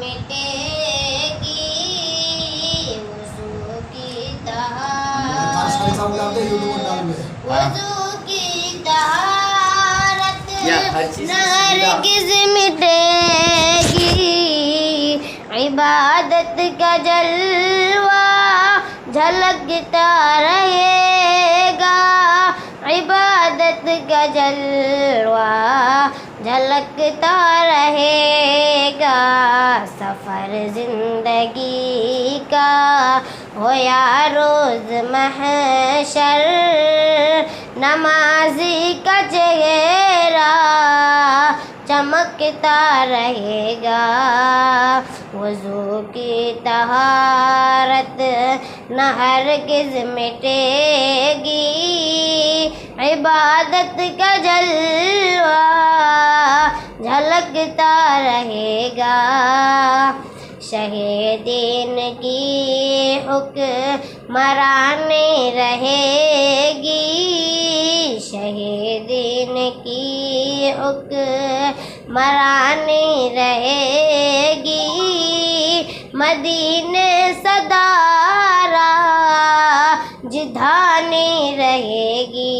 मिटेगी वज़ू की तहारत हरगिज़ मिटेगी इबादत का जलवा झलकता रहेगा इबादत का जलवा झलकता रहेगा सफ़र ज़िंदगी का हो या रोज़ महशर नमाज़ी का चेहरा चमकता रहेगा वज़ू की तहारत न हरगिज़ मिटेगी इबादत का जलवा झलकता रहेगा शहीदीन की हुक्मरानी रहेगी शहीदीन की हुक्मरानी रहेगी मदीने सदारा जिधानी रहेगी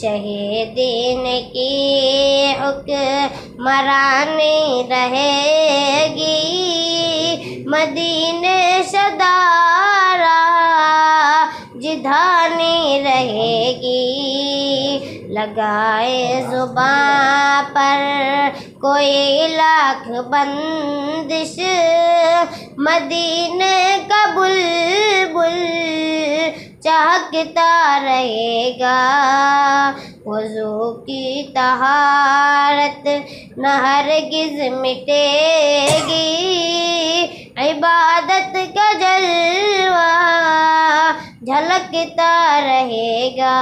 शहीदीन की हुक्मरानी रहेगी मदीने सदारा जिधानी रहेगी लगाए ज़ुबां पर कोई लाख बंदिश मदीने का बुलबुल चहकता रहेगा वज़ू की तहारत न हरगिज़ मिटेगी इबादत का जलवा झलकता रहेगा।